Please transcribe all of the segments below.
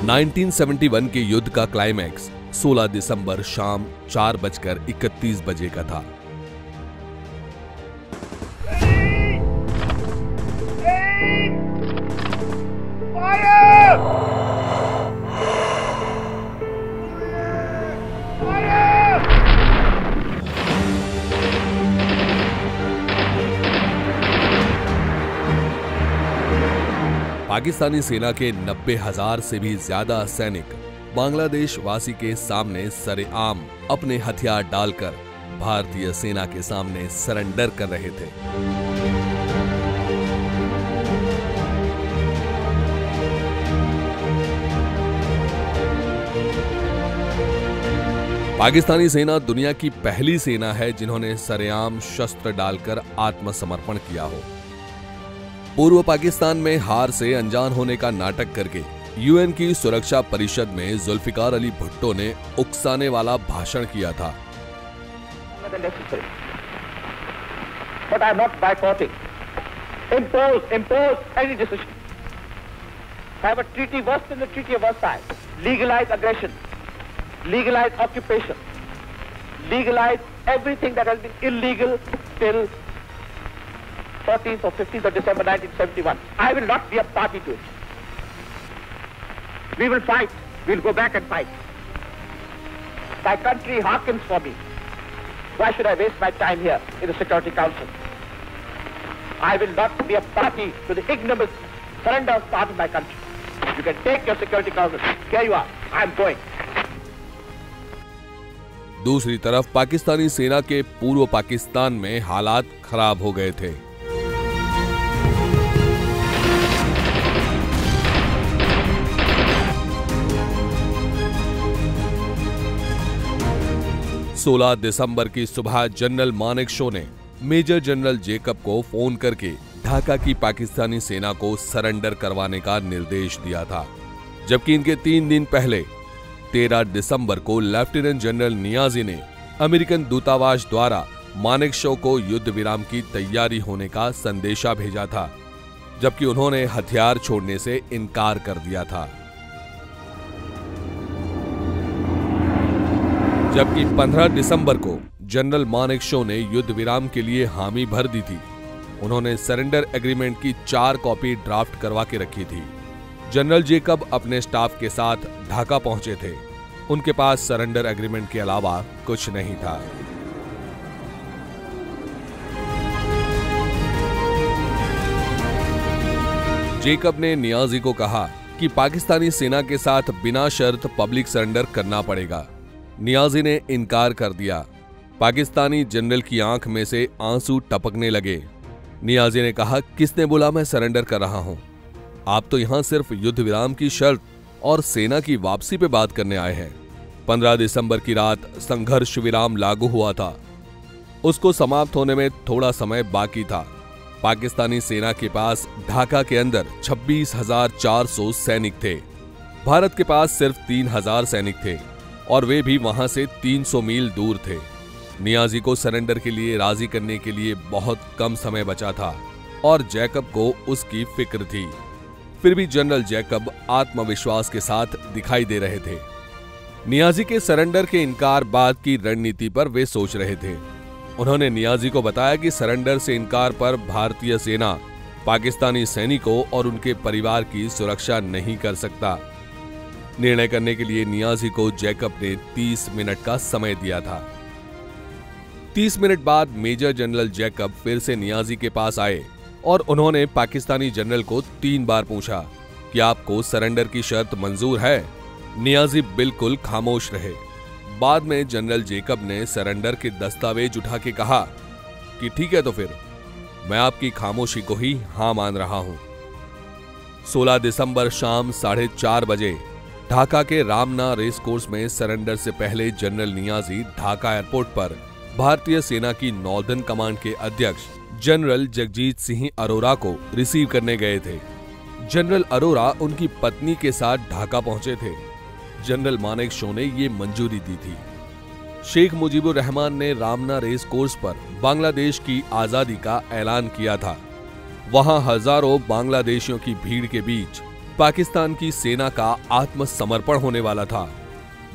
1971 के युद्ध का क्लाइमैक्स 16 दिसंबर शाम 4:31 का था। पाकिस्तानी सेना के 90,000 से भी ज्यादा सैनिक बांग्लादेश वासी के सामने सरेआम अपने हथियार डालकर भारतीय सेना के सामने सरेंडर कर रहे थे। पाकिस्तानी सेना दुनिया की पहली सेना है जिन्होंने सरेआम शस्त्र डालकर आत्मसमर्पण किया हो। पूर्व पाकिस्तान में हार से अनजान होने का नाटक करके यूएन की सुरक्षा परिषद में जुल्फिकार अली भुट्टो ने उकसाने वाला भाषण किया था। But I am not boycotting. Impose any decision. Have a treaty worse than the Treaty of Versailles. Legalize aggression. Legalize occupation. Legalize everything that has been illegal till 14th or 15th of December 1971. I will not be a party to it. We will fight. We'll go back and fight. My country hearkens for me. Why should I waste my time here in the Security Council? I will not be a party to the ignominious surrender of part of my country. You can take your Security Council. Here you are. I am going. दूसरी तरफ पाकिस्तानी सेना के पूर्व पाकिस्तान में हालात खराब हो गए थे। सोलह दिसंबर की सुबह जनरल मानेकशॉ ने मेजर जनरल जेकब को फोन करके ढाका की पाकिस्तानी सेना को सरेंडर करवाने का निर्देश दिया था, जबकि इनके 3 दिन पहले 13 दिसंबर को लेफ्टिनेंट जनरल नियाजी ने अमेरिकन दूतावास द्वारा मानेकशॉ को युद्ध विराम की तैयारी होने का संदेशा भेजा था, जबकि उन्होंने हथियार छोड़ने से इनकार कर दिया था। जबकि 15 दिसंबर को जनरल मानेकशॉ ने युद्ध विराम के लिए हामी भर दी थी। उन्होंने सरेंडर एग्रीमेंट की 4 कॉपी ड्राफ्ट करवा के रखी थी। जनरल जेकब अपने स्टाफ के साथ ढाका पहुंचे थे। उनके पास सरेंडर एग्रीमेंट के अलावा कुछ नहीं था। जेकब ने नियाजी को कहा कि पाकिस्तानी सेना के साथ बिना शर्त पब्लिक सरेंडर करना पड़ेगा। नियाजी ने इनकार कर दिया। पाकिस्तानी जनरल की आंख में से आंसू टपकने लगे। नियाजी ने कहा, किसने बोला मैं सरेंडर कर रहा हूं? आप तो यहां सिर्फ युद्ध विराम की शर्त और सेना की वापसी पे बात करने आए हैं। 15 दिसंबर की रात संघर्ष विराम लागू हुआ था। उसको समाप्त होने में थोड़ा समय बाकी था। पाकिस्तानी सेना के पास ढाका के अंदर 26,400 सैनिक थे। भारत के पास सिर्फ 3,000 सैनिक थे और वे भी वहां से 300 मील दूर थे। नियाजी को सरेंडर के लिए राजी करने के लिए बहुत कम समय बचा था और जैकब को उसकी फिक्र थी। फिर भी जनरल जैकब आत्मविश्वास के साथ दिखाई दे रहे थे। नियाजी के सरेंडर के इनकार बाद की रणनीति पर वे सोच रहे थे। उन्होंने नियाजी को बताया कि सरेंडर से इनकार पर भारतीय सेना पाकिस्तानी सैनिकों और उनके परिवार की सुरक्षा नहीं कर सकता। निर्णय करने के लिए नियाजी को जैकब ने 30 मिनट का समय दिया था। 30 मिनट बाद मेजर जनरल जैकब फिर से नियाजी के पास आए और उन्होंने पाकिस्तानी जनरल को 3 बार पूछा कि आपको सरेंडर की शर्त मंजूर है। नियाजी बिल्कुल खामोश रहे। बाद में जनरल जेकब ने सरेंडर के दस्तावेज उठा के कहा कि ठीक है, तो फिर मैं आपकी खामोशी को ही हां मान रहा हूं। 16 दिसंबर शाम 4:30 बजे ढाका के रामना रेस कोर्स में सरेंडर से पहले जनरल नियाजी ढाका एयरपोर्ट पर भारतीय सेना की नॉर्दर्न कमांड के अध्यक्ष जनरल जगजीत सिंह अरोरा को रिसीव करने गए थे। जनरल अरोरा उनकी पत्नी के साथ ढाका पहुंचे थे। जनरल मानेकशॉ ने ये मंजूरी दी थी। शेख मुजीबुर रहमान ने रामना रेस कोर्स पर बांग्लादेश की आजादी का ऐलान किया था। वहां हजारों बांग्लादेशियों की भीड़ के बीच पाकिस्तान की सेना का आत्मसमर्पण होने वाला था।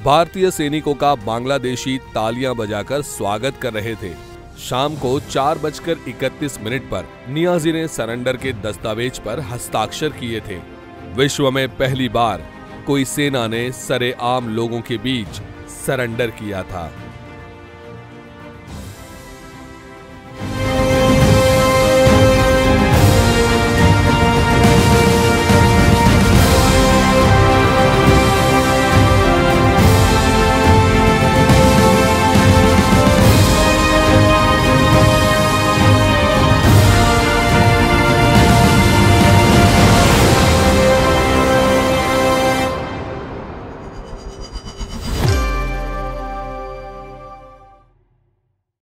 भारतीय सैनिकों का बांग्लादेशी तालियां बजाकर स्वागत कर रहे थे। शाम को 4:31 पर नियाजी ने सरेंडर के दस्तावेज पर हस्ताक्षर किए थे। विश्व में पहली बार कोई सेना ने सरेआम लोगों के बीच सरेंडर किया था।